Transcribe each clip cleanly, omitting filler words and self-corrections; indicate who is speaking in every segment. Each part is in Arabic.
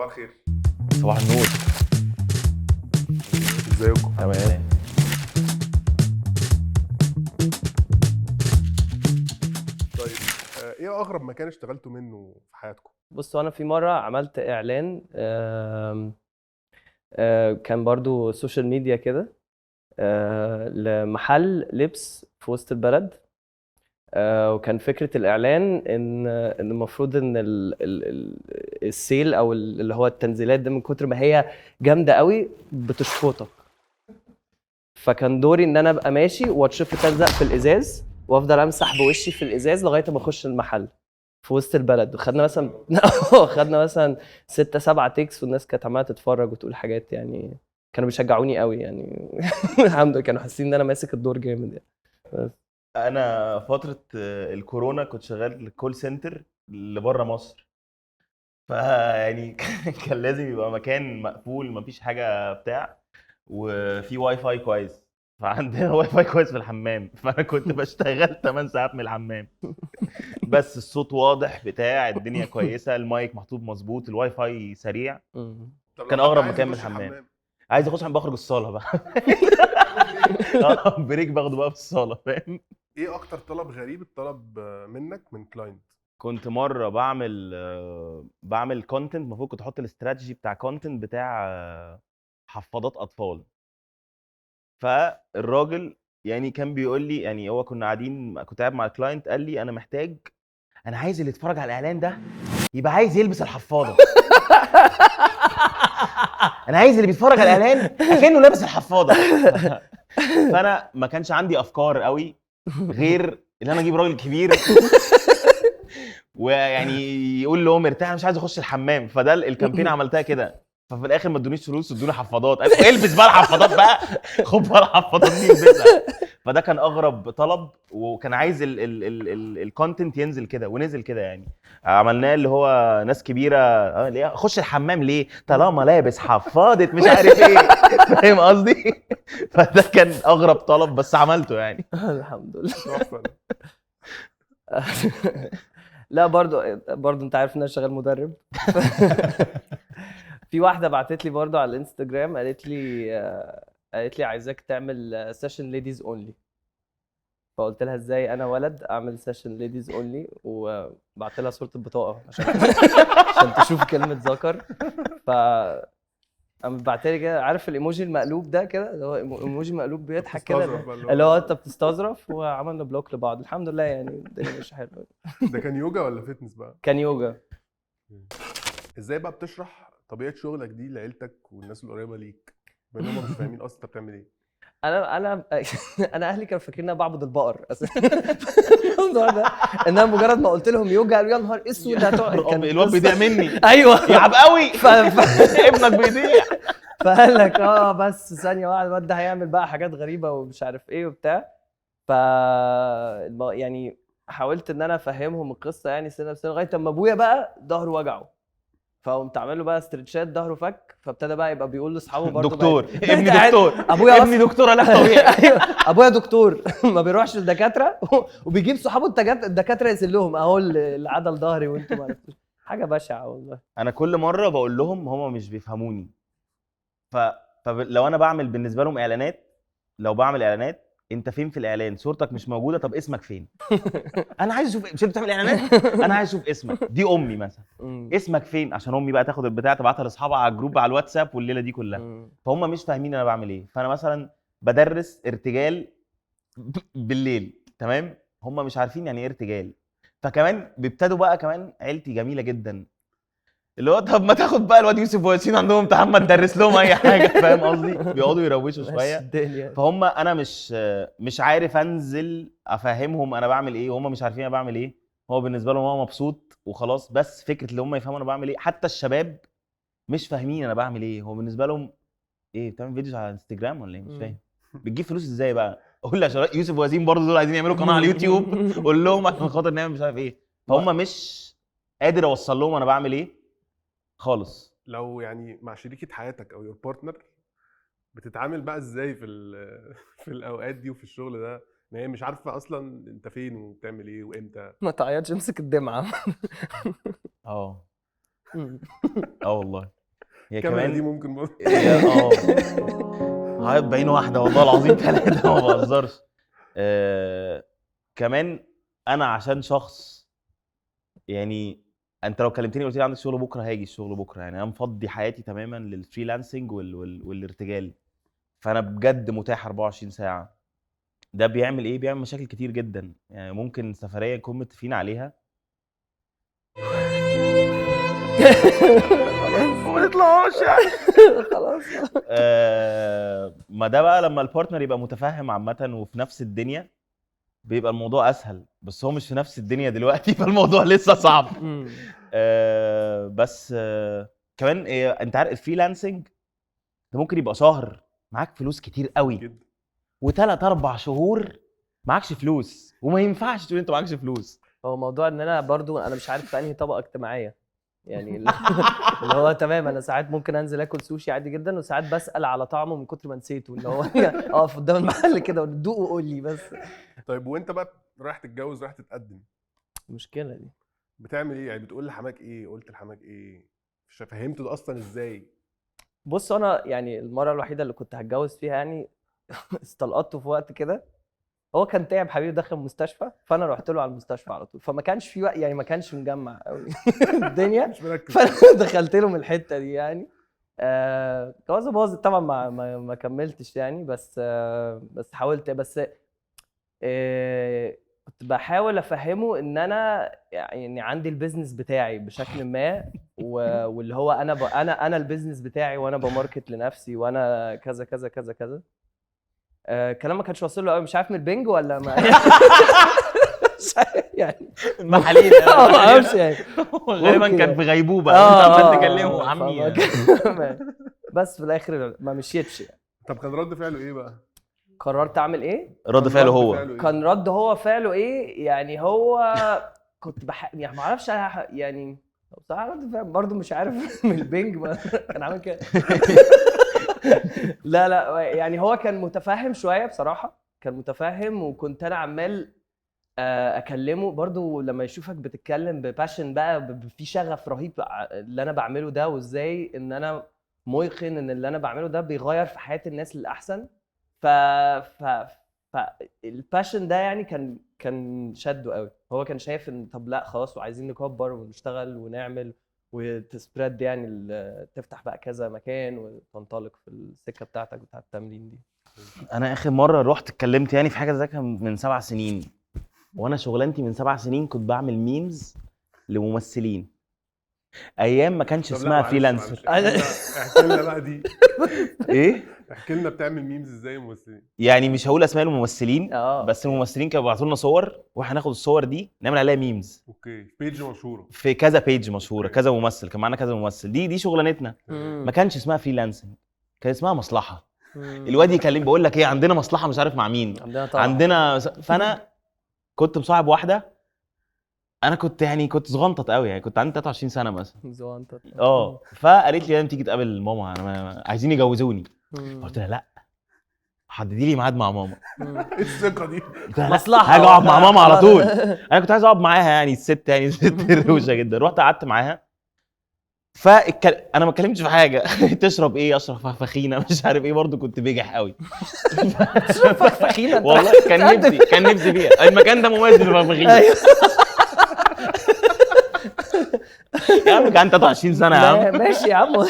Speaker 1: صباح الخير.
Speaker 2: صباح النور.
Speaker 1: ازيكم؟
Speaker 2: تمام.
Speaker 1: طيب ايه اغرب مكان اشتغلتوا منه في حياتكم؟
Speaker 3: بصوا انا في مره عملت اعلان كان برضو سوشيال ميديا كده لمحل لبس في وسط البلد. وكان فكره الاعلان ان المفروض ان السيل او اللي هو التنزيلات ده من كتر ما هي جامده قوي بتشفطك. فكان دوري ان انا ابقى ماشي واتشفط تلزق في الازاز وافضل امسح بوشي في الازاز لغايه ما اخش المحل في وسط البلد. وخدنا مثلا خدنا مثلا 6-7 تيكس والناس كانت عماله تتفرج وتقول حاجات، يعني كانوا بيشجعوني قوي يعني. الحمد لله كانوا حاسين ان انا ماسك الدور جامد يعني. بس
Speaker 2: انا فتره الكورونا كنت شغال كول سنتر لبره مصر، فيعني كان لازم يبقى مكان مقفول مفيش حاجه بتاع وفي واي فاي كويس، فعندنا واي فاي كويس في الحمام، فانا كنت بشتغل 8 ساعات من الحمام، بس الصوت واضح بتاع الدنيا كويسه، المايك محطوط مظبوط، الواي فاي سريع.
Speaker 1: طب
Speaker 2: كان
Speaker 1: لو حد
Speaker 2: اغرب
Speaker 1: عايز
Speaker 2: مكان من
Speaker 1: يخش
Speaker 2: الحمام. عايز اخش بخرج الصاله بقى. بريك باخده بقى في الصاله، فاهم.
Speaker 1: ايه اكتر طلب غريب اتطلب منك من كلاينت؟
Speaker 2: كنت مره بعمل كونتنت، المفروض كنت احط الاستراتيجي بتاع كونتنت بتاع حفاضات اطفال. فالراجل يعني كان بيقول لي، يعني هو كنت قاعد مع الكلاينت، قال لي انا عايز اللي يتفرج على الاعلان ده يبقى عايز يلبس الحفاضه. انا عايز اللي بيتفرج على الاعلان اكنه لابس الحفاضه. فانا ما كانش عندي افكار قوي غير ان انا اجيب راجل كبير ويعني يقول له مرتاح أنا مش عايز اخش الحمام، فده الكامبين عملتها كده. ففي الاخر ما ادونيش فلوس، ادوني حفاضات، قالوا البس بقى الحفاضات بقى، خد بقى الحفاضات دي البسها. فده كان اغرب طلب، وكان عايز الكونتنت ينزل كده، ونزل كده يعني. عملناه اللي هو ناس كبيره ليه اخش الحمام ليه طالما لابس حفاضه مش عارف ايه. فاهم قصدي. فده كان اغرب طلب بس عملته يعني.
Speaker 3: الحمد لله.
Speaker 1: تحفه.
Speaker 3: لا برضو انت عارف ان انا شغال مدرب. في واحده بعتت لي برضو على الانستجرام قالت لي عايزاك تعمل سيشن ليديز اونلي. فقلت لها ازاي انا ولد اعمل سيشن ليديز اونلي، وبعت لها صوره البطاقه عشان تشوف كلمه ذكر. ف قامت بعتلي كده، عارف الايموجي المقلوب ده كده، اللي هو ايموجي مقلوب بيضحك كده،
Speaker 1: بتستظرف بقى
Speaker 3: اللي هو انت بتستظرف، وعملنا بلوك لبعض. الحمد لله يعني الدنيا ماشيه حلوه.
Speaker 1: ده كان يوجا ولا فيتنس بقى؟
Speaker 3: كان يوجا.
Speaker 1: ازاي بقى بتشرح طبيعه شغلك دي لعيلتك والناس القريبه ليك بان هم مش فاهمين اصلا انت بتعمل ايه؟
Speaker 3: انا انا اهلي كانوا فاكرين ان انا بعبد البقر اساسا. الموضوع ده ان انا مجرد ما قلت لهم يوجا قالوا يا نهار اسود هتقعد.
Speaker 2: الواد بيضيع مني.
Speaker 3: ايوه
Speaker 2: يلعب قوي. ابنك بيضيع.
Speaker 3: فقال لك بس ثانيه واحده الواد ده هيعمل بقى حاجات غريبه ومش عارف ايه وبتاع. ف يعني حاولت ان انا افهمهم القصه يعني سنه بسنه، لغايه اما ابويا بقى ظهره وجعه، فقمت عامل له بقى استرتشات ظهره فك، فابتدى بقى يبقى بيقول لاصحابه برضه
Speaker 2: دكتور
Speaker 3: بقى
Speaker 2: ابني دكتور
Speaker 3: ابويا
Speaker 2: ابني دكتور علاج طبيعي.
Speaker 3: ايوه ابويا دكتور. ما بيروحش للدكاتره وبيجيب صحابه الدكاتره يسال لهم اهو اللي عدل ظهري وانتم ما عرفتوش. حاجه بشعه والله.
Speaker 2: انا كل مره بقول لهم هم مش بيفهموني. فلو انا بعمل بالنسبه لهم اعلانات، لو بعمل اعلانات انت فين في الاعلان؟ صورتك مش موجوده، طب اسمك فين؟ انا عايز اشوف، مش انت بتعمل اعلانات؟ انا عايز اشوف اسمك. دي امي مثلا، اسمك فين؟ عشان امي بقى تاخد البتاع تبعتها لاصحابها على الجروب على الواتساب والليله دي كلها. فهم مش فاهمين انا بعمل ايه. فانا مثلا بدرس ارتجال بالليل، تمام، هم مش عارفين يعني ايه ارتجال. فكمان بيبتدوا بقى، كمان عيلتي جميله جدا، اللي هو طب ما تاخد بقى الواد يوسف وياسين عندهم امتحان ما تدرس لهم اي حاجه. فاهم قصدي؟ بيقعدوا يروشوا شويه.
Speaker 3: الدنيا.
Speaker 2: فهم انا مش عارف انزل افهمهم انا بعمل ايه، وهم مش عارفين انا بعمل ايه. هو بالنسبه لهم هو مبسوط وخلاص، بس فكره اللي هم يفهموا انا بعمل ايه. حتى الشباب مش فاهمين انا بعمل ايه. هو بالنسبه لهم ايه، بتعمل فيديوز على انستجرام ولا ايه؟ مش فاهم. بتجيب فلوس ازاي بقى؟ قول لي عشان يوسف وياسين برضه دول عايزين يعملوا قناه على اليوتيوب، قول لهم عشان خاطر نعمل مش عارف ايه. فهم مش قادر اوصل لهم انا بعمل ايه خالص.
Speaker 1: لو يعني مع شريكه حياتك او يور بارتنر، بتتعامل بقى ازاي في الاوقات دي وفي الشغل ده ان هي مش عارفه اصلا انت فين وبتعمل ايه وامتى؟
Speaker 3: ما تعيطش، امسك الدمعه.
Speaker 2: اه والله هي
Speaker 1: الكاميرا دي
Speaker 2: كمان
Speaker 1: ممكن برضه.
Speaker 2: هي هاي باين واحده والله العظيم 3 ما بهزرش. كمان انا عشان شخص يعني انت لو كلمتني قلت لي عندك شغل بكره هاجي الشغل بكره، يعني انا مفضي حياتي تماما للفريلانسنج والارتجال، فانا بجد متاح 24 ساعه. ده بيعمل ايه؟ بيعمل مشاكل كتير جدا، يعني ممكن سفريه نكون متفقين عليها وما نطلعوش يعني.
Speaker 3: خلاص.
Speaker 2: ما ده بقى لما البارتنر يبقى متفهم عامه وفي نفس الدنيا بيبقى الموضوع اسهل، بس هو مش في نفس الدنيا دلوقتي فالموضوع لسه صعب. بس كمان انت عارف الفريلانسنج ده ممكن يبقى شهر معاك فلوس كتير قوي
Speaker 1: جدا.
Speaker 2: و3 4 شهور معاكش فلوس، وما ينفعش تقول انت معاكش فلوس.
Speaker 3: هو موضوع ان انا برضو انا مش عارف في انهي طبقه اجتماعيه، يعني اللي هو تمام انا ساعات ممكن انزل اكل سوشي عادي جدا، وساعات بسال على طعمه من كتر ما نسيته، اللي هو اقف قدام المحل كده وندوق وقول لي بس.
Speaker 1: طيب وانت بقى رايح تتجوز، رايح تتقدم،
Speaker 3: المشكله دي
Speaker 1: بتعمل ايه؟ يعني بتقول لحماك ايه؟ قلت لحماك ايه؟ مش فهمته ده اصلا ازاي؟
Speaker 3: بص انا يعني المره الوحيده اللي كنت هتجوز فيها يعني استلقطته في وقت كده، هو كان تعب حبيبي داخل المستشفى، فانا رحت له على المستشفى على طول، فما كانش في وقت يعني، ما كانش مجمع قوي الدنيا،
Speaker 1: مش مركز.
Speaker 3: فانا دخلت له من الحته دي يعني. جوازه باظت طبعا، ما كملتش يعني، بس حاولت، بس كنت بحاول افهمه ان انا يعني عندي البيزنس بتاعي بشكل ما، واللي هو انا البيزنس بتاعي، وانا بماركت لنفسي، وانا كذا كذا كذا كذا. كلام ما كانش واصل له قوي، مش عارف من البنج ولا ما مش عارف يعني
Speaker 2: المحاليل
Speaker 3: ما اعرفش يعني،
Speaker 2: غالبا
Speaker 3: ممكن
Speaker 2: كان في
Speaker 3: يعني.
Speaker 2: غيبوبه وانت عمال تكلمه
Speaker 3: فما
Speaker 2: عمي.
Speaker 3: بس في الاخر ما مشيتش يعني.
Speaker 1: طب كان رد فعله ايه بقى؟
Speaker 3: قررت اعمل ايه؟
Speaker 2: رد
Speaker 1: كان
Speaker 2: فعله
Speaker 1: رد
Speaker 2: هو
Speaker 1: فعله إيه؟
Speaker 3: كان رد هو فعله ايه يعني؟ هو كنت يعني ما اعرفش يعني بصراحه رد فعل برضه مش عارف من البنج كان عامل كده لا يعني هو كان متفهم شويه بصراحه، كان متفهم، وكنت انا عمال اكلمه برضو لما يشوفك بتتكلم بباشن بقى، في شغف رهيب اللي انا بعمله ده، وازاي ان انا موقن ان اللي انا بعمله ده بيغير في حياة الناس للاحسن. ف ف الباشن ده يعني كان شده قوي، هو كان شايف ان طب لا خلاص وعايزين نكبر ونشتغل ونعمل وتسبريد يعني تفتح بقى كذا مكان وتنطلق في السكة بتاعتك بتاعت التمرين دي.
Speaker 2: انا اخر مره رحت اتكلمت يعني في حاجه زي كده من 7 سنين، وانا شغلانتي من 7 سنين كنت بعمل ميمز لممثلين ايام ما كانش
Speaker 1: طب لا
Speaker 2: اسمها
Speaker 1: معلش
Speaker 2: فريلانسر.
Speaker 1: احكي لنا بقى دي.
Speaker 2: ايه
Speaker 1: احكي لنا بتعمل ميمز ازاي ممثلين؟
Speaker 2: يعني مش هقول اسماء الممثلين، بس
Speaker 3: أوكي.
Speaker 2: الممثلين كانوا بيبعتوا لنا صور واحنا ناخد الصور دي نعمل عليها ميمز
Speaker 1: اوكي، بيج مشهوره
Speaker 2: في كذا بيج مشهوره،
Speaker 1: أوكي.
Speaker 2: كذا ممثل كان معانا كذا ممثل، دي شغلانتنا. ما كانش اسمها فريلانسنج، كان اسمها مصلحه. الواد يكلم بقول لك ايه عندنا مصلحه مش عارف مع مين،
Speaker 3: عندنا طبعا
Speaker 2: عندنا فانا كنت مصاحب واحده، انا كنت يعني كنت صغنطط قوي يعني، كنت عندي 23 سنه مثلا.
Speaker 3: زوانطة.
Speaker 2: فقالت لي لازم تيجي تقابل ماما، انا عايزين يجوزوني. قلت لها لا، حددي لي ميعاد مع ماما.
Speaker 1: ايه الثقه دي؟
Speaker 2: قلت لها لا،
Speaker 3: مصلحة
Speaker 2: هاجي اقعد مع ماما على طول. انا كنت عايز اقعد معاها يعني، الست يعني ست روشه جدا. رحت قعدت معاها، انا ما اتكلمتش في حاجه تشرب ايه؟ اشرب فخفخينه مش عارف ايه، برضو كنت بجح قوي
Speaker 3: فخفخينة
Speaker 2: والله كان نفسي فيها، المكان ده مميز بالفخفخينه.
Speaker 3: ايوه
Speaker 2: يا عم كان 23 سنه يا عم.
Speaker 3: ماشي يا عم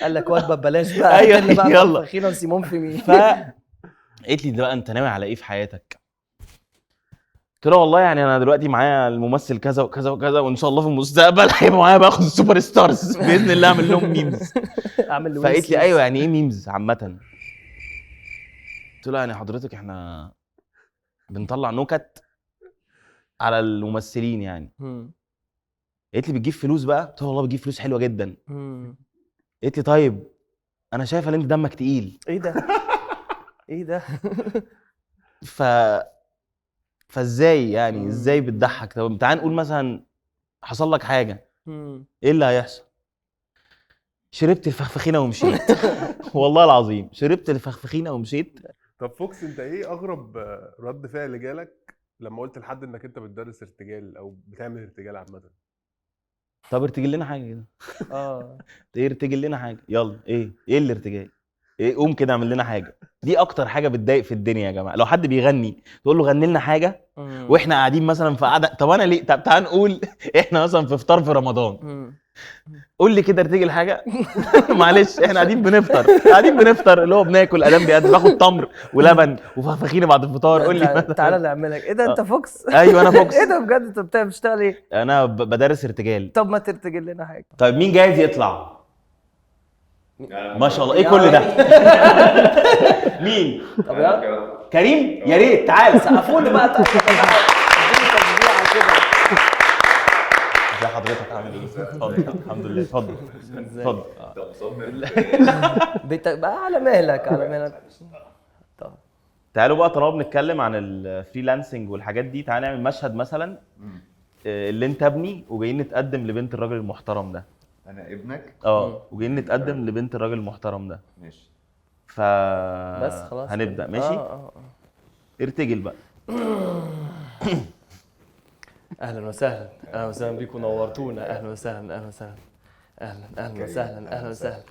Speaker 3: قال لك وجبه ببلاش بقى،
Speaker 2: أيوة،
Speaker 3: اللي بقى
Speaker 2: يلا.
Speaker 3: فخفخينة وسيمون في مين.
Speaker 2: قالت لي ده بقى انت ناوي على ايه في حياتك؟ قلت له والله يعني انا دلوقتي معايا الممثل كذا وكذا وكذا، وان شاء الله في المستقبل هيبقى معايا باخد السوبر ستارز باذن الله اعمل لهم ميمز.
Speaker 3: اعمل له
Speaker 2: فقالت لي ايوه يعني ايه ميمز عامه؟ قلت له يعني حضرتك احنا بنطلع نكت على الممثلين يعني. قالت لي بتجيب فلوس بقى؟ قلت له والله بتجيب فلوس حلوه جدا. قالت لي طيب انا شايفه ان انت دمك تقيل.
Speaker 3: ايه ده ايه ده
Speaker 2: فازاي يعني ازاي بتضحك؟ طب تعال نقول مثلا حصل لك حاجه، ايه اللي هيحصل؟ شربت الفخفخينه ومشيت والله العظيم شربت الفخفخينه ومشيت.
Speaker 1: طب فوكس، انت ايه اغرب رد فعل جالك لما قلت لحد انك انت بتدرس ارتجال او بتعمل ارتجال عامه؟
Speaker 2: طب ارتجل لنا حاجه كده.
Speaker 3: اه
Speaker 2: ارتجل لنا حاجه يلا. ايه الارتجال؟ ايه قوم كده اعمل لنا حاجه. دي اكتر حاجه بتضايق في الدنيا يا جماعه. لو حد بيغني تقول له غني لنا حاجه واحنا قاعدين مثلا في قعده. طب انا ليه؟ طب تعال نقول احنا مثلا في فطار في رمضان، قول لي كده ارتجل حاجه. معلش احنا قاعدين بنفطر اللي هو بناكل ادام بيقدم باخد تمر ولبن وفخفخيني بعد الفطار. قول لي
Speaker 3: تعالى نعملك. ايه ده انت فوكس؟
Speaker 2: ايوه انا فوكس.
Speaker 3: ايه ده بجد؟ انت بتشتغل ايه؟
Speaker 2: انا بدرس ارتجال.
Speaker 3: طب ما ترتجل لنا حاجه.
Speaker 2: طيب مين جاهز يطلع؟ ما شاء الله. ايه كل ده؟ مين؟
Speaker 3: طب يلا
Speaker 2: كريم يا ريت تعال.
Speaker 3: سقفوني بقى. اديني تشجيعه كده.
Speaker 2: ازي حضرتك عامل ايه؟ اتفضل. الحمد لله. اتفضل.
Speaker 3: بقى على مهلك. طب
Speaker 2: تعالوا بقى طالما بنتكلم عن الفريلانسنج والحاجات دي، تعال نعمل مشهد مثلا اللي انت ابني وجايين نتقدم لبنت الراجل المحترم ده.
Speaker 4: انا ابنك؟
Speaker 2: وجايين نتقدم لبنت الراجل المحترم ده.
Speaker 4: ماشي.
Speaker 3: بس خلاص
Speaker 2: هنبدا. ماشي. ارتجل بقى.
Speaker 3: اهلا وسهلا بيكم، نورتونا. اهلا وسهلا.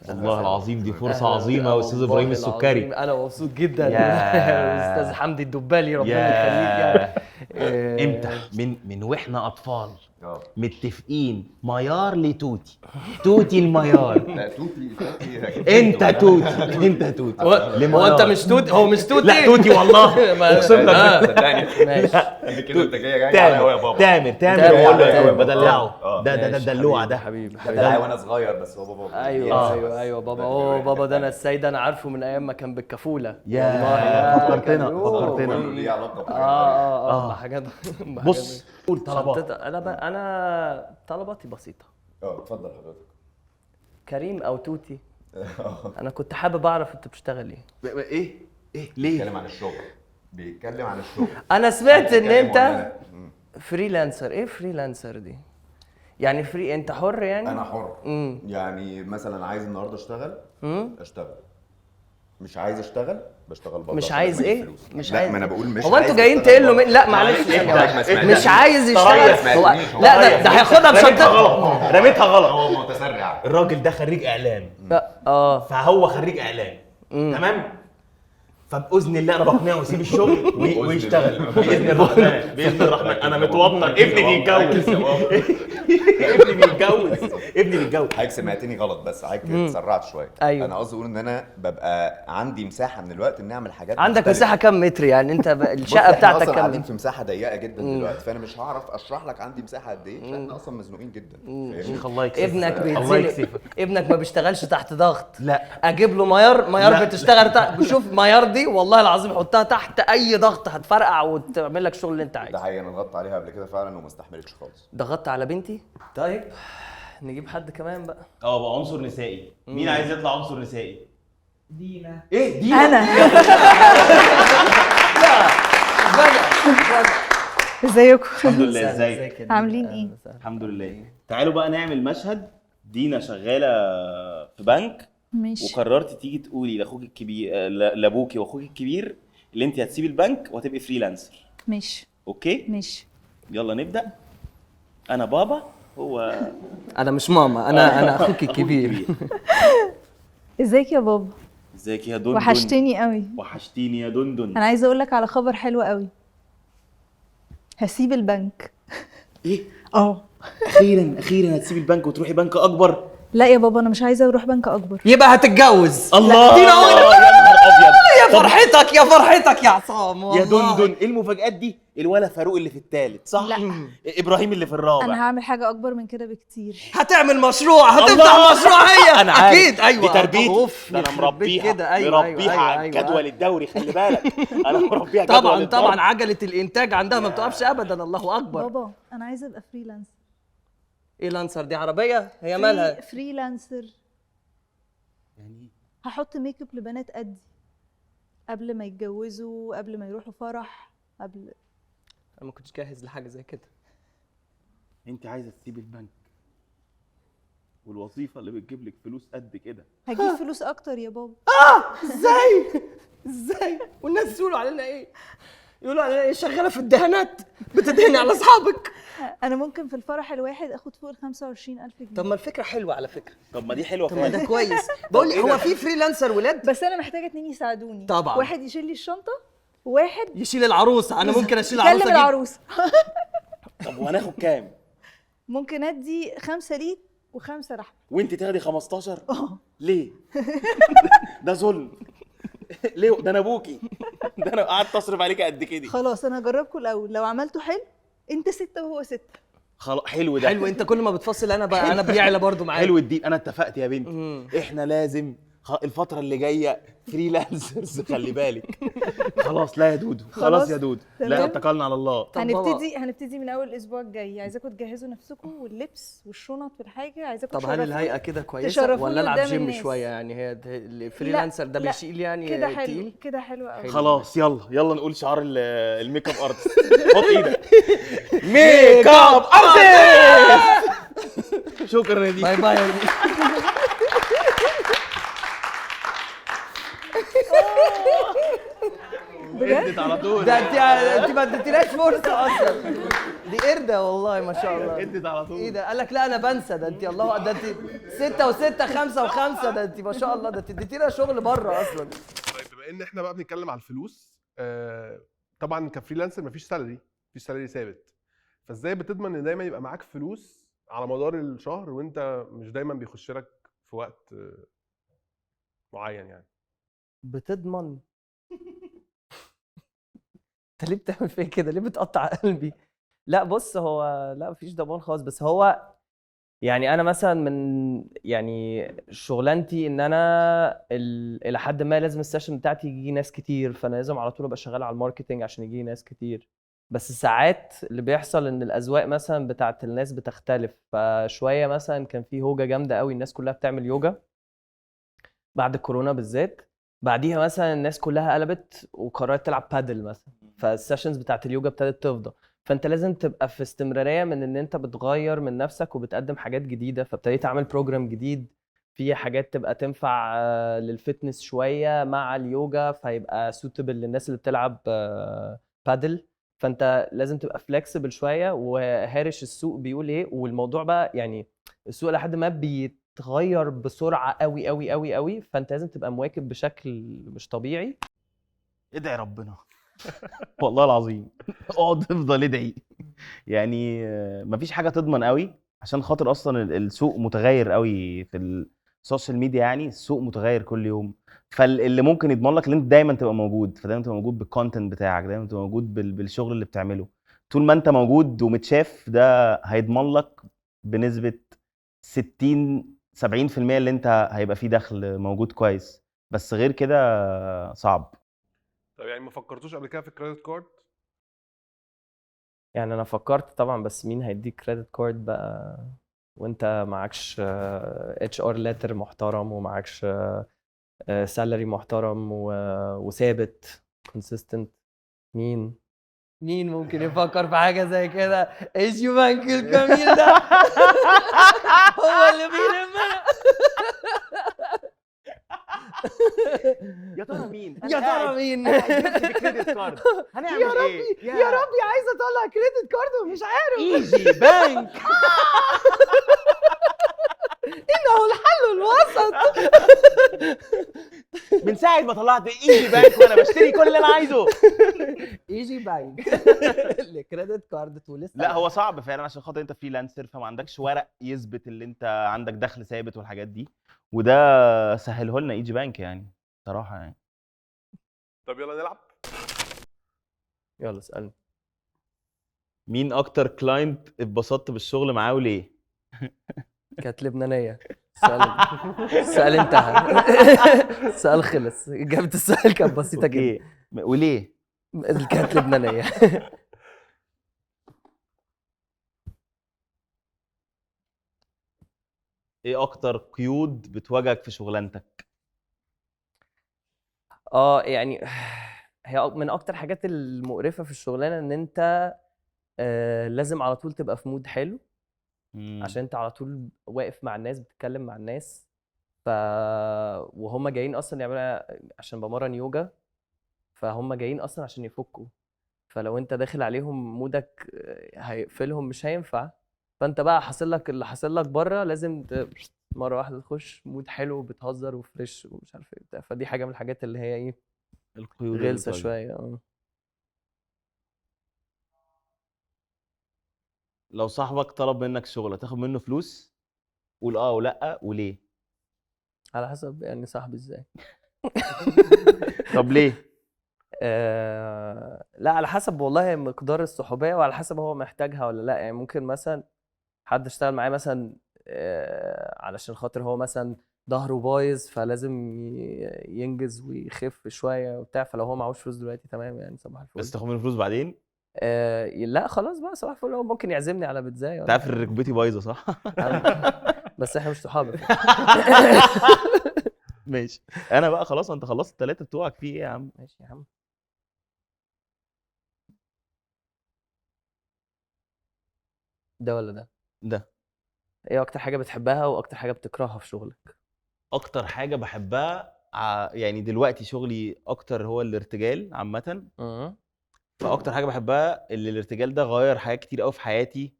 Speaker 2: والله العظيم دي فرصه عظيمه يا استاذ ابراهيم السكري.
Speaker 3: انا مبسوط جدا.
Speaker 2: يا
Speaker 3: استاذ حمدي الدبالي ربنا يخليك.
Speaker 2: امتى من واحنا اطفال متفقين ميار توتي الميار.
Speaker 4: لا توتي
Speaker 2: انت توتي
Speaker 3: هو انت مش توتي؟ هو مش توتي؟
Speaker 2: لا توتي والله اقسم لك.
Speaker 4: صدقني
Speaker 3: ماشي.
Speaker 4: كده انت جاي على قوي يا بابا.
Speaker 2: تامر بقول له بدلعه. ده الدلوعه ده
Speaker 3: حبيبي.
Speaker 4: ده وانا صغير بس هو بابا.
Speaker 3: ايوه بابا. بابا ده انا السيد انا عارفه من ايام ما كان بالكفوله.
Speaker 2: يا فكرتنا
Speaker 4: ليه علاقه
Speaker 3: بحاجات.
Speaker 2: بص قول طلبات.
Speaker 3: انا طلباتي بسيطه.
Speaker 4: اتفضل حضرتك.
Speaker 3: كريم او توتي، انا كنت حابب اعرف انت بتشتغل ايه.
Speaker 2: ايه ليه؟
Speaker 4: بيتكلم عن الشغل.
Speaker 3: انا سمعت ان انت فريلانسر. ايه فريلانسر دي؟ يعني فري انت حر يعني؟
Speaker 4: انا حر. يعني مثلا عايز النهارده اشتغل اشتغل، مش عايز اشتغل بشتغل برضه.
Speaker 3: مش عايز ايه؟ مش عايز.
Speaker 4: ما انا بقول مش
Speaker 3: هو انتوا جايين تقلوا لا معلش مش عايز يشتغل. لا ده هياخدها بشنطته.
Speaker 2: رميتها غلط.
Speaker 4: هو متسرع.
Speaker 2: الراجل ده خريج اعلام. فهو خريج اعلام. تمام. فباذن الله انا بقنعه يسيب الشغل ويشتغل باذن الرحمن. انا متوتر. ابني بيتجوز.
Speaker 4: حضرتك سمعتني غلط بس حضرتك اتسرعت شويه.
Speaker 3: أيوة.
Speaker 4: انا قصدي اقول ان انا ببقى عندي مساحه من الوقت ان اعمل حاجات
Speaker 3: عندك
Speaker 4: مختلفة.
Speaker 3: مساحه كام متر يعني؟ انت الشقه بتاعتك
Speaker 4: احنا
Speaker 3: كام؟
Speaker 4: قاعدين في مساحه ضيقه جدا دلوقتي، فانا مش هعرف اشرح لك عندي مساحه قد ايه عشان احنا اصلا مزنوقين جدا.
Speaker 2: شيخ الله يكسفك.
Speaker 3: ابنك بيتزنق. ابنك ما بيشتغلش تحت ضغط.
Speaker 2: لا
Speaker 3: اجيب له ميار بتشتغل تحت. شوف ميار دي والله العظيم حطها تحت اي ضغط هتفرقع وتعمل لك الشغل اللي انت عايزه.
Speaker 4: ده حقيقي، انا ضغطت عليها قبل كده فعلا وما استحملتش خالص.
Speaker 3: ضغطت على بنتي. طيب نجيب حد كمان بقى.
Speaker 2: بقى عنصر نسائي. مين عايز يطلع عنصر نسائي؟
Speaker 5: دينا.
Speaker 2: ايه دينا؟
Speaker 5: انا ازيكم؟
Speaker 2: الحمد لله. ازيك؟
Speaker 5: عاملين ايه؟
Speaker 2: الحمد لله. تعالوا بقى نعمل مشهد. دينا شغاله في بنك
Speaker 5: ماشي.
Speaker 2: وقررتي تيجي تقولي لاخوك الكبير لابوكي واخوك الكبير اللي انت هتسيبي البنك وهتبقي فريلانسر.
Speaker 5: ماشي
Speaker 2: اوكي
Speaker 5: ماشي.
Speaker 2: يلا نبدا. انا بابا، هو
Speaker 3: انا مش ماما، انا اخوك الكبير.
Speaker 5: ازيك يا بابا؟
Speaker 2: ازيك يا دندن؟
Speaker 5: وحشتني قوي.
Speaker 2: وحشتيني يا دندن.
Speaker 5: انا عايزه اقول لك على خبر حلو قوي. هسيب البنك.
Speaker 2: ايه؟ اخيرا هتسيبي البنك وتروحي بنك اكبر؟
Speaker 5: لا يا بابا انا مش عايزه اروح بنك اكبر.
Speaker 3: يبقى هتتجوز.
Speaker 2: الله
Speaker 3: دينا
Speaker 2: يا نهار ابيض.
Speaker 3: يا فرحتك يا عصام
Speaker 2: يا دندن. ايه المفاجآت دي؟ الولا فاروق اللي في الثالث صح؟
Speaker 5: لا.
Speaker 2: ابراهيم اللي في الرابع.
Speaker 5: انا هعمل حاجه اكبر من كده بكتير.
Speaker 3: هتعمل مشروع، هتفتح مشروع هي.
Speaker 2: انا عارف.
Speaker 3: اكيد. ايوه
Speaker 2: دي تربيتي.
Speaker 3: اوف
Speaker 2: ده انا مربيها
Speaker 3: كده. ايوه
Speaker 2: مربيها على الجدول الدوري. خلي بالك انا مربيها
Speaker 3: طبعا طبعا. عجله الانتاج عندها ما بتقفش ابدا. الله اكبر.
Speaker 5: بابا انا عايزه ابقى فريلانسر.
Speaker 3: ايه لانسر دي؟ عربيه هي مالها؟
Speaker 5: فريلانسر
Speaker 2: يعني
Speaker 5: هحط ميك اب لبنات قدي قبل ما يتجوزوا، قبل ما يروحوا فرح، قبل.
Speaker 3: انا ما كنتش جاهز لحاجه زي كده.
Speaker 2: انت عايزه تسيبي البنك والوظيفه اللي بتجيب لك فلوس قد كده؟
Speaker 5: هجيب فلوس اكتر يا بابا.
Speaker 3: ازاي؟ والناس يقولوا علينا ايه؟ يقولوا علينا ايه؟ شغاله في الدهانات بتدهني على اصحابك.
Speaker 5: انا ممكن في الفرح الواحد اخد فوق ال 25,000 جنيه.
Speaker 3: طب ما الفكره حلوه على فكره.
Speaker 2: طب ما دي حلوه
Speaker 3: طب ما ده
Speaker 2: فعلا.
Speaker 3: كويس. بقول لك هو في فريلانسر ولاد
Speaker 5: بس انا محتاجه اتنين يساعدوني.
Speaker 3: طبعاً.
Speaker 5: واحد يشيل لي الشنطه، وواحد
Speaker 3: يشيل العروسه. انا ممكن اشيل
Speaker 5: يكلم
Speaker 3: العروسه دي.
Speaker 5: العروسه.
Speaker 2: طب وهناخد كام؟
Speaker 5: ممكن ادي 5 ليك و5 رحمه.
Speaker 2: وانت تاخدي 15؟
Speaker 5: اه
Speaker 2: ليه؟ ده ظلم. ليه؟ ده انا ابوكي. ده انا قعدت اصرف عليك قد كده.
Speaker 5: خلاص انا هجربكم الاول، لو عملته حلو انت 6 وهو 6.
Speaker 2: خلاص حلو ده.
Speaker 3: حلو. انت كل ما بتفصل انا بقى انا بيعلى برضو معاك.
Speaker 2: حلو الدين. انا اتفقت يا بنتي. احنا لازم الفترة اللي جاية فريلانسرز، خلي بالك. خلاص لا يا دودو، خلاص يا دودو، لا
Speaker 5: تمام.
Speaker 2: اتكلنا على الله.
Speaker 3: طب بابا.
Speaker 5: هنبتدي من اول الاسبوع الجاي. عايزاكم تجهزوا نفسكم واللبس والشنط والحاجه. عايزاكم
Speaker 3: طب هل الهيئه كده كويسه
Speaker 5: تشرفوني
Speaker 3: ولا العب
Speaker 5: قدام
Speaker 3: جيم
Speaker 5: الناس.
Speaker 3: شويه؟ يعني هي الفريلانسر ده
Speaker 5: لا،
Speaker 3: بيشيل يعني
Speaker 5: كده حلو،
Speaker 3: تقيل؟
Speaker 5: كده حلو قوي.
Speaker 2: خلاص يلا نقول شعار الميك اب ارتست. حط ايدك. ميك اب ارتست. شكرا يا دي.
Speaker 3: باي باي يا دي.
Speaker 2: ادت على طول.
Speaker 3: ده انت ما اديتناش فرصه اصلا. دي قرده والله ما شاء الله.
Speaker 2: ادت على طول.
Speaker 3: ايه ده؟ قال لك لا انا بنسى. ده انت الله، ده انت 6 و6 5 و5. ده انت ما شاء الله، ده انت اديتينا شغل بره اصلا.
Speaker 1: طيب بما ان احنا بقى بنتكلم على الفلوس، طبعا كفريلانسر مفيش سالري ثابت. فازاي بتضمن ان دايما يبقى معاك فلوس على مدار الشهر وانت مش دايما بيخش لك في وقت معين يعني؟
Speaker 3: بتضمن؟ انت ليه بتعمل فيا كده؟ ليه بتقطع قلبي؟ لا بص، هو لا مفيش ضمان خالص. بس هو يعني انا مثلا من يعني شغلانتي ان انا الى حد ما لازم السيشن بتاعتي يجي ناس كتير، فانا لازم على طول ابقى شغال على الماركتنج عشان يجي ناس كتير. بس ساعات اللي بيحصل ان الاذواق مثلا بتاعت الناس بتختلف. فشويه مثلا كان في هوجه جامده قوي، الناس كلها بتعمل يوجا بعد الكورونا بالذات. بعديها مثلا الناس كلها قلبت وقررت تلعب بادل مثلا، فالسيشنز بتاعت اليوجا ابتدت تفضى. فانت لازم تبقى في استمراريه من ان انت بتغير من نفسك وبتقدم حاجات جديده. فابتديت اعمل بروجرام جديد فيه حاجات تبقى تنفع للفتنس شويه مع اليوجا، فيبقى سوتبل للناس اللي بتلعب بادل. فانت لازم تبقى فلكسبل شويه وهارش السوق بيقول ايه. والموضوع بقى يعني السوق لحد ما بيتغير بسرعه قوي قوي قوي قوي، فانت لازم تبقى مواكب بشكل مش طبيعي.
Speaker 2: ادعي ربنا. والله العظيم اقعد افضل ادعي. يعني مفيش حاجه تضمن قوي عشان خاطر اصلا السوق متغير قوي في السوشيال ميديا. يعني السوق متغير كل يوم. فاللي ممكن يضمن لك ان انت دايما تبقى موجود، فدايما تبقى موجود بالكونتنت بتاعك، دايما تبقى موجود بالشغل اللي بتعمله. طول ما انت موجود ومتشاف ده هيضمن لك بنسبه 60-70% اللي انت هيبقى فيه دخل موجود كويس. بس غير كده صعب.
Speaker 1: طب يعني ما فكرتوش قبل كده في الكريدت كارد؟
Speaker 3: يعني انا فكرت طبعا، بس مين هيديك كريدت كارد بقى وانت معكش اتش ار ليتر محترم ومعكش سالري محترم وثابت كونسيستنت؟ مين ممكن يفكر في حاجه زي كده؟ ايجي بانك الجميل ده هو اللي بيلمنا.
Speaker 2: يا ترى مين؟
Speaker 3: يا ترى مين؟
Speaker 2: كريدت كارد هنعمل
Speaker 3: يا ربي يا ربي عايز اطلع كريدت كارد ومش عارف.
Speaker 2: ايجي بانك.
Speaker 3: انه الحل الوسط.
Speaker 2: من ساعه ما طلعت ايجي بانك وانا بشتري كل اللي انا عايزه.
Speaker 3: ايجي بانك الكريدت كارد ولسه.
Speaker 2: لا هو صعب فعلا عشان خاطر انت فريلانسر، فما عندكش ورق يثبت اللي انت عندك دخل ثابت والحاجات دي. وده سهله لنا ايجي بانك يعني صراحه يعني.
Speaker 1: طب يلا نلعب.
Speaker 3: يلا اسالني.
Speaker 2: مين اكتر كلاينت اتبسطت بالشغل معاه وليه؟
Speaker 3: كانت لبنانيه. السؤال انتهى. السؤال خلص. اجابه السؤال كانت بسيطه جدا.
Speaker 2: وليه؟
Speaker 3: كانت لبنانيه.
Speaker 2: ايه اكتر قيود بتواجهك في شغلانتك؟
Speaker 3: يعني هي من اكتر حاجات المقرفه في الشغلانه ان انت لازم على طول تبقى في مود حلو، عشان انت على طول واقف مع الناس بتتكلم مع الناس. وهم جايين اصلا يعملوا عشان بمرن يوجا، فهم جايين اصلا عشان يفكوا. فلو انت داخل عليهم مودك هيقفلهم مش هينفع. فانت بقى حاصل لك اللي حاصل لك بره، لازم مره واحده تخش مود حلو وبتهزر وفريش ومش عارف ايه بتاع. فدي حاجه من الحاجات اللي هي ايه،
Speaker 2: القيود اللي
Speaker 3: غلسه
Speaker 2: بتواجهك.
Speaker 3: شويه.
Speaker 2: لو صاحبك طلب منك شغل هتاخد منه فلوس؟ قول اه ولا وليه؟
Speaker 3: على حسب يعني صاحبي ازاي.
Speaker 2: طب ليه؟
Speaker 3: لا على حسب والله مقدار الصحوبيه، وعلى حسب هو محتاجها ولا لا. يعني ممكن مثلا حد اشتغل معايا مثلا علشان خاطر هو مثلا ظهره بايظ فلازم ينجز ويخف شويه وبتاع، فلو هو معهوش فلوس دلوقتي تمام يعني صباح الفل.
Speaker 2: بس تاخد منه فلوس بعدين؟
Speaker 3: لا خلاص بقى صباح الفل، هو ممكن يعزمني على بيتزاي
Speaker 2: انت
Speaker 3: ولا
Speaker 2: عارف
Speaker 3: حاجه.
Speaker 2: ان ركبتي بايظه صح؟
Speaker 3: بس احنا مش صحاب.
Speaker 2: ماشي. انا بقى خلاص، انت خلصت الثلاثه بتوعك، في ايه يا عم؟
Speaker 3: ماشي يا عم. ده ولا ده؟
Speaker 2: ده
Speaker 3: ايه اكتر حاجه بتحبها واكتر حاجه بتكرهها في شغلك؟
Speaker 2: اكتر حاجه بحبها يعني دلوقتي شغلي اكتر هو الارتجال عامه. فاكتر حاجه بحبها اللي الارتجال ده غير حاجات كتير قوي في حياتي.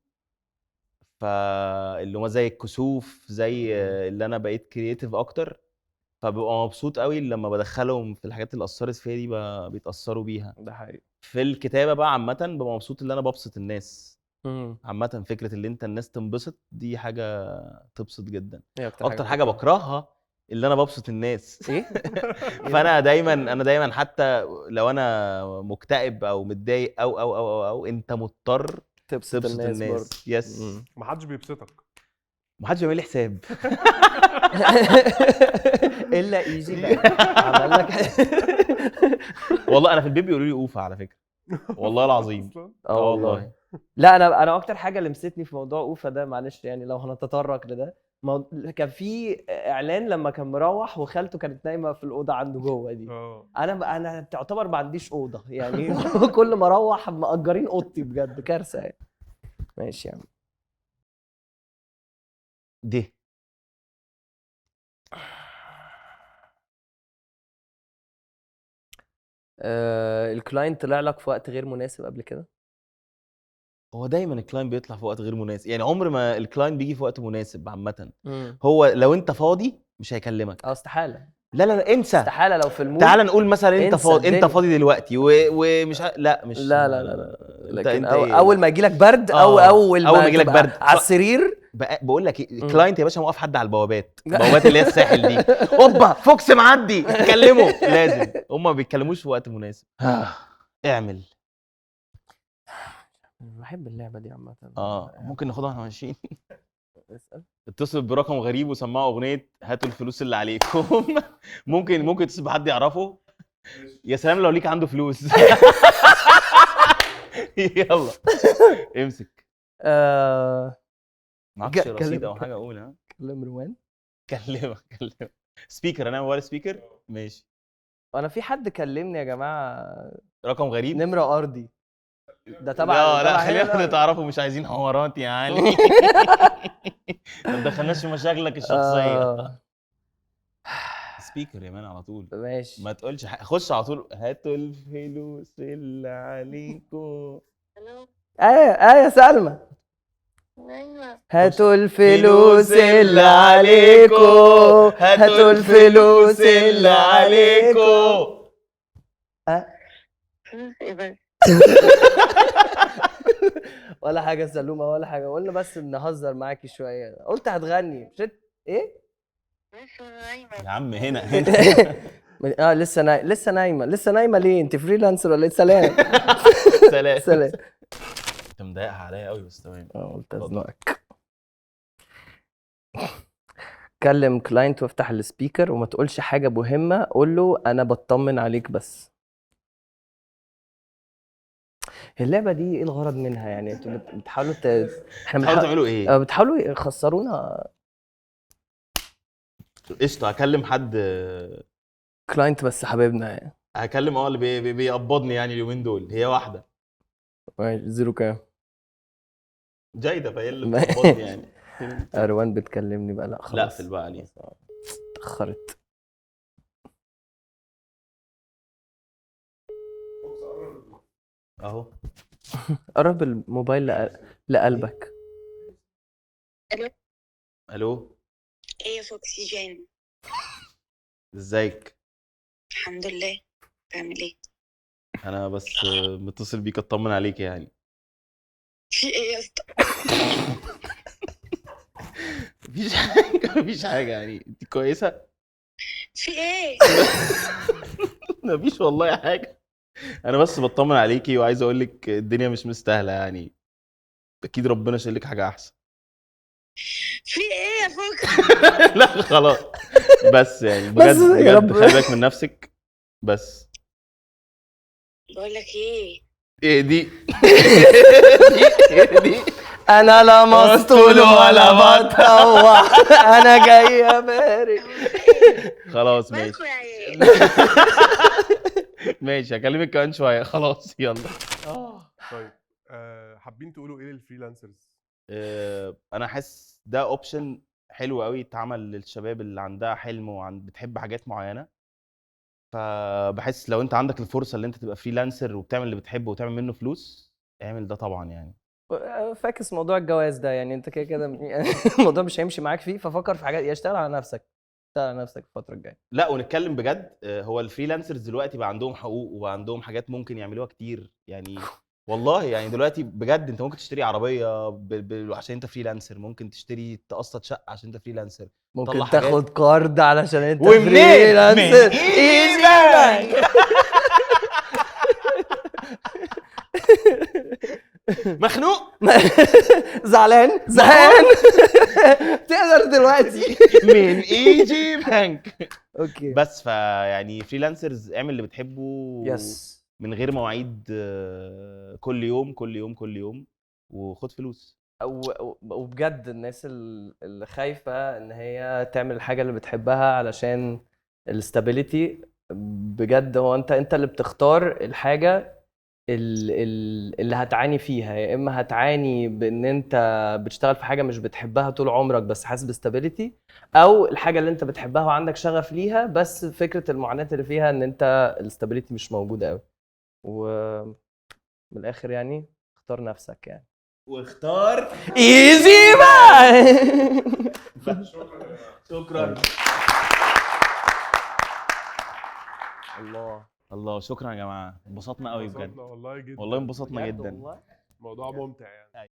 Speaker 2: فاللي هو زي الكسوف، زي اللي انا بقيت كرييتيف اكتر. فببقى مبسوط قوي لما بدخلهم في الحاجات اللي اثرت فيا دي، بيتاثروا بيها.
Speaker 3: ده حقيقي.
Speaker 2: في الكتابه بقى عامه ببقى مبسوط ان انا ببسط الناس.
Speaker 3: ايه
Speaker 2: عامه فكره اللي انت الناس تنبسط دي حاجه تبسط جدا.
Speaker 3: اكتر
Speaker 2: اكتر حاجه
Speaker 3: بتكرهها؟
Speaker 2: بكرهها اللي انا ببسط الناس.
Speaker 3: ايه
Speaker 2: فانا دايما حتى لو انا مكتئب او متضايق او انت مضطر
Speaker 3: تبسط
Speaker 2: تبسط
Speaker 3: الناس برضه.
Speaker 2: الناس. يس.
Speaker 1: محدش بيبسطك.
Speaker 2: محدش بيعمل لي حساب.
Speaker 3: الا ايجي بقى عمل لك.
Speaker 2: والله انا في البيت بيقولوا لي اوفا على فكره. والله العظيم.
Speaker 1: أصلاً.
Speaker 3: اه والله. لا انا اكتر حاجه لمستني في موضوع اوفا ده، معلش يعني لو هنتطرق لده، كان في اعلان لما كان مروح وخالته كانت نايمه في الاوضه عنده جوه دي. انا تعتبر ما عنديش اوضه يعني. كل ما اروح مأجرين اوضتي بجد، كارثه يعني. ماشي يا عم.
Speaker 2: دي
Speaker 3: الكلاينت طلع لك في وقت غير مناسب قبل كده؟
Speaker 2: هو دايما الكلاينت بيطلع في وقت غير مناسب، يعني عمر ما الكلاينت بيجي في وقت مناسب عامه. هو لو انت فاضي مش هيكلمك.
Speaker 3: استحاله.
Speaker 2: لا انسى.
Speaker 3: استحاله لو في المود.
Speaker 2: تعال نقول مثلا انت
Speaker 3: انسى
Speaker 2: فاضي، انت
Speaker 3: الدنيا.
Speaker 2: فاضي دلوقتي ومش لا مش
Speaker 3: لا
Speaker 2: انت
Speaker 3: لكن
Speaker 2: انت ايه؟
Speaker 3: اول ما يجي لك برد
Speaker 2: اول ما يجي لك
Speaker 3: تبقى
Speaker 2: برد
Speaker 3: على السرير.
Speaker 2: بقول لك ايه، الكلاينت يا باشا موقف حد على البوابات اللي هي الساحل دي. اوبا فوكس معدي كلمه. لازم هم ما بيتكلموش في وقت مناسب. اعمل.
Speaker 3: بحب اللعبه دي عامه.
Speaker 2: ممكن ناخدها واحنا ماشيين.
Speaker 3: اسال.
Speaker 2: اتصل برقم غريب وسمعوا اغنيه هاتوا الفلوس اللي عليكم. ممكن تتصل بحد يعرفه. يا سلام لو ليك عنده فلوس. يلا امسك. معكش رصيد او حاجه اقول؟ ها
Speaker 3: كلم روان.
Speaker 2: كلمه سبيكر. انا موبايل سبيكر. ماشي.
Speaker 3: انا في حد كلمني يا جماعه
Speaker 2: رقم غريب.
Speaker 3: نمره ارضي. ده تبع
Speaker 2: لا
Speaker 3: هنا
Speaker 2: خلينا
Speaker 3: ده.
Speaker 2: تعرفوا مش عايزين حوارات يا علي. ما تدخلناش في مشاكلك الشخصيه. سبيكر يا مان على طول.
Speaker 3: ماشي.
Speaker 2: ما تقولش خش على طول. هاتوا الفلوس اللي عليكم.
Speaker 3: يا سلمى. هاتوا الفلوس اللي
Speaker 2: عليكم.
Speaker 3: هاتوا الفلوس اللي عليكم. ولا حاجه سلومه ولا حاجه، قلنا بس نهزر معاكي شويه. قلت هتغني مش ايه؟
Speaker 2: يا عم هنا
Speaker 3: لسه نايمه ليه؟ انت فريلانسر ولا ايه؟ سلام.
Speaker 2: سلام. انت مضايقها عليا قوي بس تمام.
Speaker 3: قلت ازنقك. كلم كلاينت وافتح السبيكر وما تقولش حاجه مهمه، قول له انا بطمن عليك بس. اللعبه دي ايه الغرض منها يعني؟ انتوا بتحاولوا احنا
Speaker 2: بتحاولوا تعملوا ايه؟
Speaker 3: بتحاولوا يخسرونا.
Speaker 2: قشطه. هكلم حد
Speaker 3: كلاينت بس حبيبنا يعني.
Speaker 2: هكلم اللي بيقبضني يعني اليومين دول. هي واحده
Speaker 3: زيرو كام؟
Speaker 2: جايده فهي اللي بتقبضني يعني.
Speaker 3: روان بتكلمني بقى. لا خلاص.
Speaker 2: لا بقى عليه.
Speaker 3: اتأخرت.
Speaker 2: اهو.
Speaker 3: قرب الموبايل لقلبك.
Speaker 2: الو،
Speaker 6: ايه يا فوكسيجين؟
Speaker 2: ازيك؟
Speaker 6: الحمد لله. بتعمل ايه؟
Speaker 2: انا بس متصل بيك اطمن عليك يعني.
Speaker 6: في ايه يا اسطى؟
Speaker 2: مفيش حاجه، مفيش حاجه يعني. انت كويسه؟
Speaker 6: في ايه؟
Speaker 2: مفيش والله حاجه. انا بس بطمن عليكي وعايز اقول لك الدنيا مش مستاهله يعني. اكيد ربنا شايل لك حاجه احسن.
Speaker 6: في ايه يا فوكس؟
Speaker 2: لا خلاص. بس يعني
Speaker 3: بس
Speaker 2: بجد
Speaker 3: يا
Speaker 2: بجد
Speaker 3: رب.
Speaker 2: خلي بالك من نفسك بس.
Speaker 6: بقول لك ايه؟
Speaker 2: ايه دي؟ ايه دي؟
Speaker 3: انا لا مسطول ولا بتطوع. انا جاي ابارك.
Speaker 6: هو في ايه؟
Speaker 2: خلاص ماشي.
Speaker 6: مالكوا يا عيال؟
Speaker 2: ماشي هكلمك كمان شويه. خلاص يلا.
Speaker 1: طيب حابين تقولوا ايه للفريلانسرز؟
Speaker 2: انا حاسس ده اوبشن حلو قوي اتعمل للشباب اللي عندها حلم بتحب حاجات معينه. فبحس لو انت عندك الفرصه اللي انت تبقى فريلانسر وبتعمل اللي بتحبه وتعمل منه فلوس، اعمل ده طبعا يعني.
Speaker 3: فاكس موضوع الجواز ده، يعني انت كده كده يعني الموضوع مش هيمشي معاك فيه، ففكر في حاجات. اشتغل على نفسك، اشتغل على نفسك الفتره الجايه.
Speaker 2: لا ونتكلم بجد، هو الفريلانسرز دلوقتي بقى عندهم حقوق وبقى عندهم حاجات ممكن يعملوها كتير يعني. والله يعني دلوقتي بجد انت ممكن تشتري عربيه عشان انت فريلانسر، ممكن تشتري تقسط شقه عشان انت فريلانسر.
Speaker 3: ممكن
Speaker 2: طلع حاجات.
Speaker 3: تاخد كارد علشان انت
Speaker 2: ومنين؟
Speaker 3: فريلانسر.
Speaker 2: من
Speaker 3: ايزي
Speaker 2: بانك. مخنوق.
Speaker 3: زعلان زهقان. تقدر دلوقتي.
Speaker 2: من ايجي بانك.
Speaker 3: اوكي.
Speaker 2: بس فيعني فريلانسرز اعمل اللي بتحبه.
Speaker 3: يس.
Speaker 2: من غير مواعيد، كل يوم كل يوم كل يوم، وخد فلوس.
Speaker 3: وبجد الناس اللي خايفة ان هي تعمل الحاجة اللي بتحبها علشان الاستابيليتي، بجد هو انت اللي بتختار الحاجة اللي هتعاني فيها. يا اما هتعاني بان انت بتشتغل في حاجة مش بتحبها طول عمرك بس حاسس باستابيليتي، او الحاجة اللي انت بتحبها وعندك شغف ليها بس فكرة المعاناة اللي فيها ان انت الاستابيليتي مش موجودة قوي. ومن الاخر يعني اختار نفسك يعني.
Speaker 2: واختار
Speaker 3: ايزي بقى.
Speaker 2: شكرا.
Speaker 3: الله.
Speaker 2: الله شكرا يا جماعه، انبسطنا قوي بجد.
Speaker 1: انبسطنا والله جدا.
Speaker 2: والله انبسطنا
Speaker 3: بجد
Speaker 2: جدا.
Speaker 3: والله.
Speaker 1: موضوع ممتع يعني.